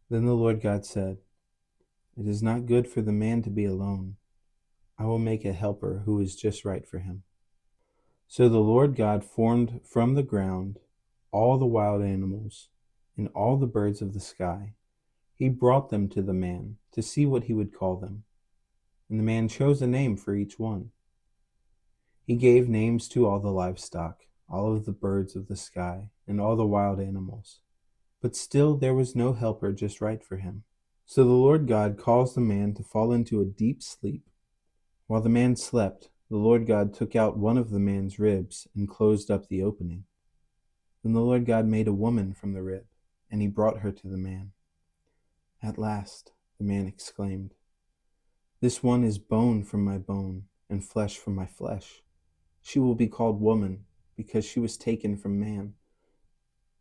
Then the Lord God said, "It is not good for the man to be alone. I will make a helper who is just right for him." So the Lord God formed from the ground all the wild animals and all the birds of the sky. He brought them to the man to see what he would call them. And the man chose a name for each one. He gave names to all the livestock, all of the birds of the sky, and all the wild animals. But still there was no helper just right for him. So the Lord God caused the man to fall into a deep sleep. While the man slept, the Lord God took out one of the man's ribs and closed up the opening. Then the Lord God made a woman from the rib, and he brought her to the man. "At last," the man exclaimed, "this one is bone from my bone and flesh from my flesh. She will be called woman, because she was taken from man."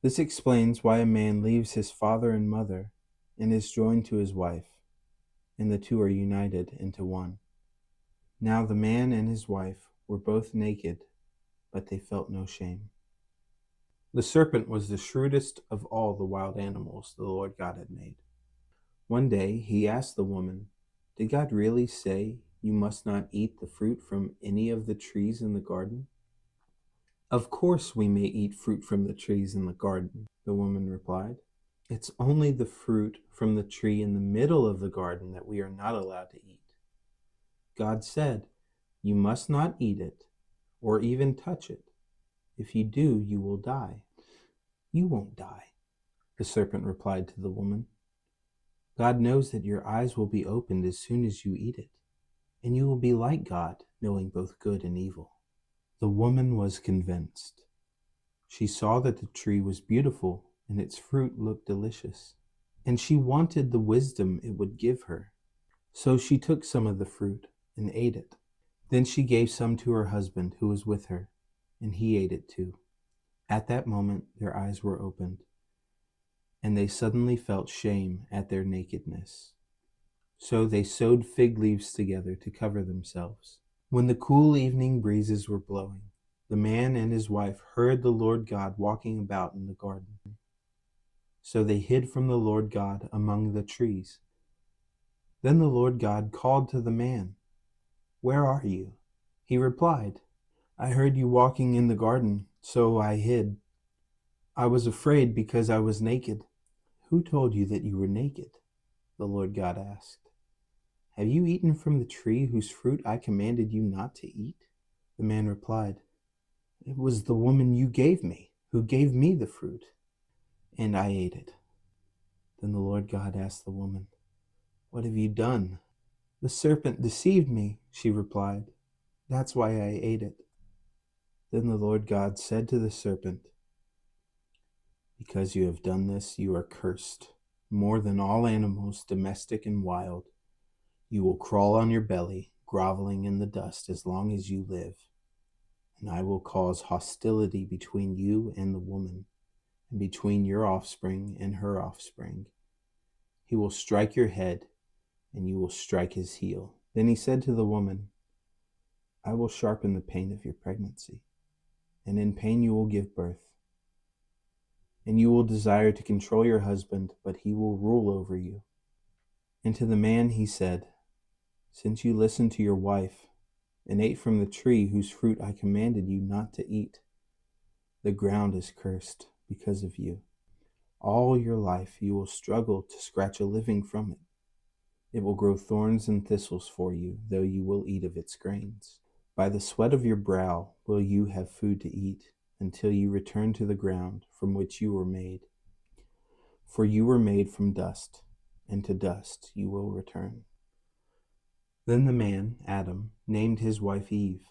This explains why a man leaves his father and mother and is joined to his wife, and the two are united into one. Now the man and his wife were both naked, but they felt no shame. The serpent was the shrewdest of all the wild animals the Lord God had made. One day he asked the woman, "Did God really say you must not eat the fruit from any of the trees in the garden?" "Of course we may eat fruit from the trees in the garden," the woman replied. "It's only the fruit from the tree in the middle of the garden that we are not allowed to eat. God said, 'You must not eat it or even touch it. If you do, you will die.'" "You won't die," the serpent replied to the woman. "God knows that your eyes will be opened as soon as you eat it, and you will be like God, knowing both good and evil." The woman was convinced. She saw that the tree was beautiful and its fruit looked delicious, and she wanted the wisdom it would give her. So she took some of the fruit and ate it. Then she gave some to her husband who was with her, and he ate it too. At that moment their eyes were opened, and they suddenly felt shame at their nakedness. So they sewed fig leaves together to cover themselves. When the cool evening breezes were blowing, the man and his wife heard the Lord God walking about in the garden. So they hid from the Lord God among the trees. Then the Lord God called to the man, "Where are you?" He replied, "I heard you walking in the garden, so I hid. I was afraid because I was naked." "Who told you that you were naked?" the Lord God asked. "Have you eaten from the tree whose fruit I commanded you not to eat?" The man replied, "It was the woman you gave me, who gave me the fruit, and I ate it." Then the Lord God asked the woman, "What have you done?" "The serpent deceived me," she replied. "That's why I ate it." Then the Lord God said to the serpent, "Because you have done this, you are cursed, more than all animals, domestic and wild. You will crawl on your belly, groveling in the dust as long as you live. And I will cause hostility between you and the woman, and between your offspring and her offspring. He will strike your head, and you will strike his heel." Then he said to the woman, "I will sharpen the pain of your pregnancy, and in pain you will give birth. And you will desire to control your husband, but he will rule over you." And to the man he said, "Since you listened to your wife and ate from the tree whose fruit I commanded you not to eat, the ground is cursed because of you. All your life you will struggle to scratch a living from it. It will grow thorns and thistles for you, though you will eat of its grains. By the sweat of your brow will you have food to eat, until you return to the ground from which you were made. For you were made from dust, and to dust you will return." Then the man, Adam, named his wife Eve,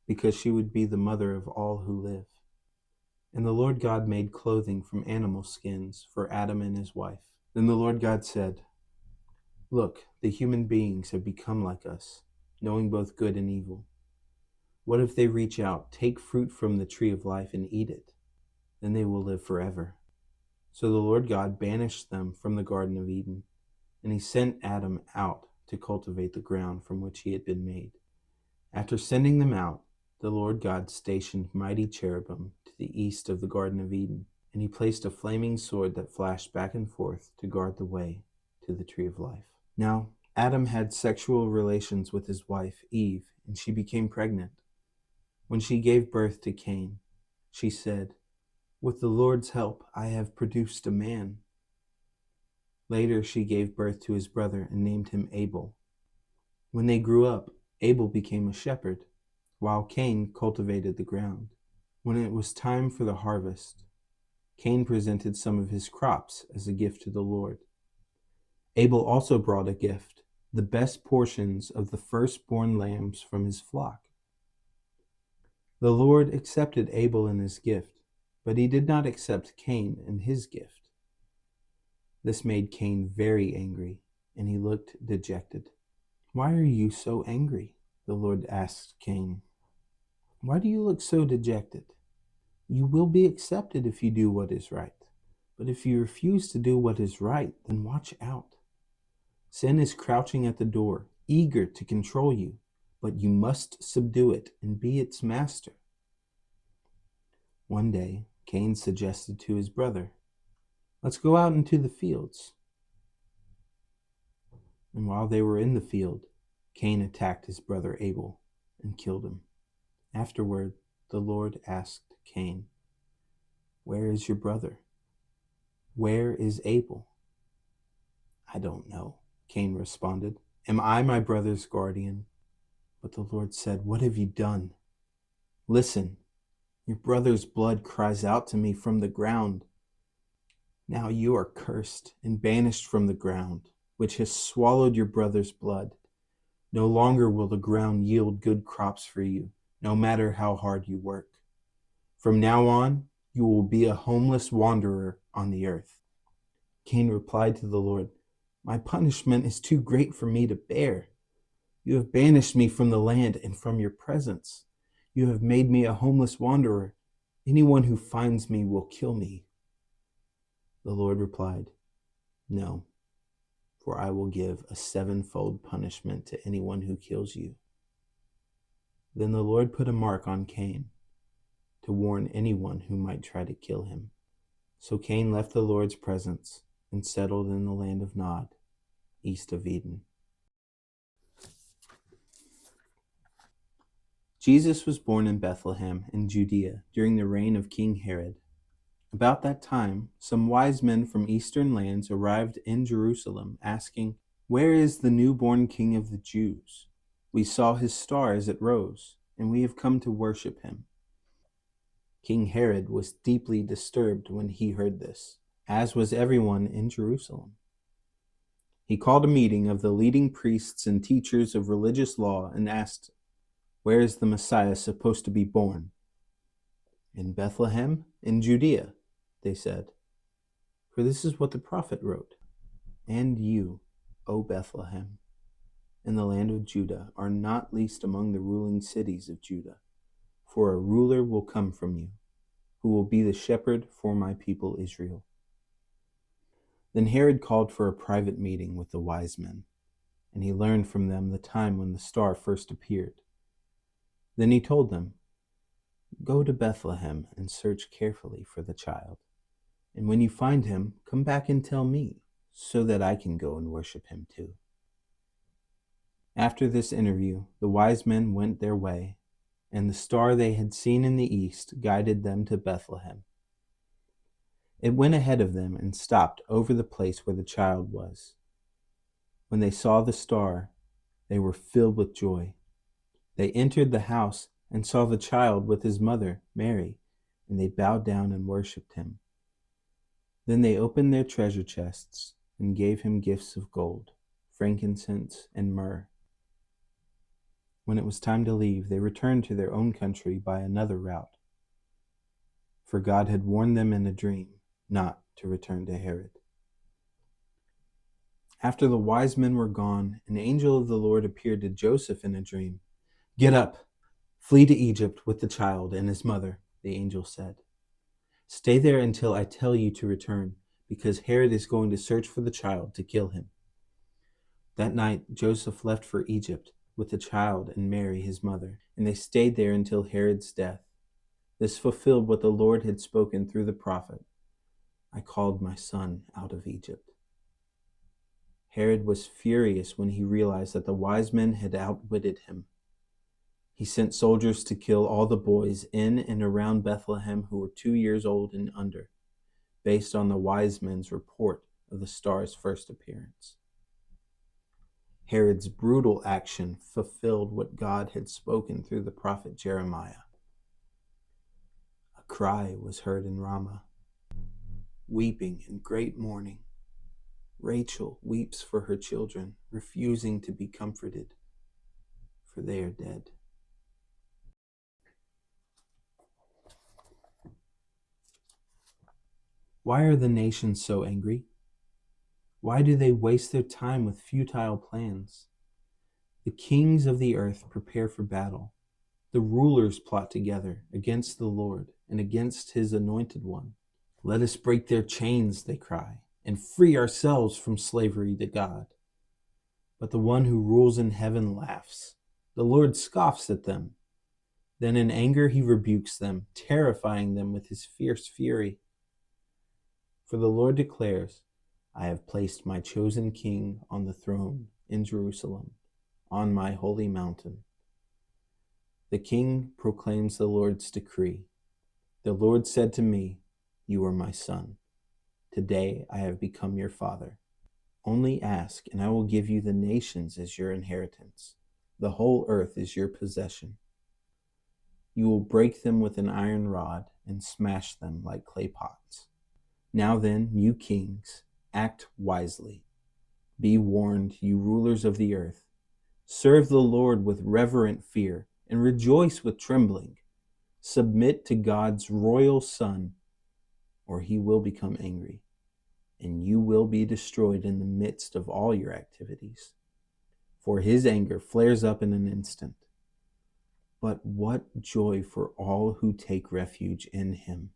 because she would be the mother of all who live. And the Lord God made clothing from animal skins for Adam and his wife. Then the Lord God said, "Look, the human beings have become like us, knowing both good and evil. What if they reach out, take fruit from the tree of life, and eat it? Then they will live forever." So the Lord God banished them from the Garden of Eden, and he sent Adam out to cultivate the ground from which he had been made. After sending them out, the Lord God stationed mighty cherubim to the east of the Garden of Eden, and he placed a flaming sword that flashed back and forth to guard the way to the tree of life. Now, Adam had sexual relations with his wife, Eve, and she became pregnant. When she gave birth to Cain, she said, "With the Lord's help, I have produced a man." Later, she gave birth to his brother and named him Abel. When they grew up, Abel became a shepherd, while Cain cultivated the ground. When it was time for the harvest, Cain presented some of his crops as a gift to the Lord. Abel also brought a gift, the best portions of the firstborn lambs from his flock. The Lord accepted Abel and his gift, but he did not accept Cain and his gift. This made Cain very angry, and he looked dejected. "Why are you so angry?" the Lord asked Cain. "Why do you look so dejected? You will be accepted if you do what is right. But if you refuse to do what is right, then watch out. Sin is crouching at the door, eager to control you, but you must subdue it and be its master." One day, Cain suggested to his brother, "Let's go out into the fields." And while they were in the field, Cain attacked his brother Abel and killed him. Afterward, the Lord asked Cain, "Where is your brother? Where is Abel?" "I don't know," Cain responded. "Am I my brother's guardian?" But the Lord said, "What have you done? Listen, your brother's blood cries out to me from the ground. Now you are cursed and banished from the ground, which has swallowed your brother's blood. No longer will the ground yield good crops for you, no matter how hard you work. From now on, you will be a homeless wanderer on the earth." Cain replied to the Lord, "My punishment is too great for me to bear. You have banished me from the land and from your presence. You have made me a homeless wanderer. Anyone who finds me will kill me." The Lord replied, "No, for I will give a sevenfold punishment to anyone who kills you." Then the Lord put a mark on Cain to warn anyone who might try to kill him. So Cain left the Lord's presence and settled in the land of Nod, east of Eden. Jesus was born in Bethlehem in Judea during the reign of King Herod. About that time, some wise men from eastern lands arrived in Jerusalem, asking, "Where is the newborn King of the Jews? We saw his star as it rose, and we have come to worship him." King Herod was deeply disturbed when he heard this, as was everyone in Jerusalem. He called a meeting of the leading priests and teachers of religious law and asked, "Where is the Messiah supposed to be born?" "In Bethlehem, in Judea," they said. "For this is what the prophet wrote. And you, O Bethlehem, in the land of Judah, are not least among the ruling cities of Judah. For a ruler will come from you, who will be the shepherd for my people Israel." Then Herod called for a private meeting with the wise men, and he learned from them the time when the star first appeared. Then he told them, "Go to Bethlehem and search carefully for the child. And when you find him, come back and tell me, so that I can go and worship him too." After this interview, the wise men went their way, and the star they had seen in the east guided them to Bethlehem. It went ahead of them and stopped over the place where the child was. When they saw the star, they were filled with joy. They entered the house and saw the child with his mother, Mary, and they bowed down and worshipped him. Then they opened their treasure chests and gave him gifts of gold, frankincense, and myrrh. When it was time to leave, they returned to their own country by another route, for God had warned them in a dream not to return to Herod. After the wise men were gone, an angel of the Lord appeared to Joseph in a dream. "Get up, flee to Egypt with the child and his mother," the angel said. "Stay there until I tell you to return, because Herod is going to search for the child to kill him." That night, Joseph left for Egypt with the child and Mary, his mother, and they stayed there until Herod's death. This fulfilled what the Lord had spoken through the prophet. I called my son out of Egypt." Herod was furious when he realized that the wise men had outwitted him. He sent soldiers to kill all the boys in and around Bethlehem who were 2 years old and under, based on the wise men's report of the star's first appearance. Herod's brutal action fulfilled what God had spoken through the prophet Jeremiah. A cry was heard in Ramah, weeping in great mourning. Rachel weeps for her children, refusing to be comforted, for they are dead. Why are the nations so angry? Why do they waste their time with futile plans? The kings of the earth prepare for battle. The rulers plot together against the Lord and against his anointed one. "Let us break their chains," they cry, "and free ourselves from slavery to God." But the one who rules in heaven laughs. The Lord scoffs at them. Then in anger he rebukes them, terrifying them with his fierce fury. For the Lord declares, "I have placed my chosen king on the throne in Jerusalem, on my holy mountain." The king proclaims the Lord's decree. "The Lord said to me, 'You are my son. Today I have become your father.' Only ask, and I will give you the nations as your inheritance. The whole earth is your possession. You will break them with an iron rod and smash them like clay pots. Now then, you kings, act wisely. Be warned, you rulers of the earth. Serve the Lord with reverent fear and rejoice with trembling. Submit to God's royal Son, or he will become angry, and you will be destroyed in the midst of all your activities. For his anger flares up in an instant. But what joy for all who take refuge in him.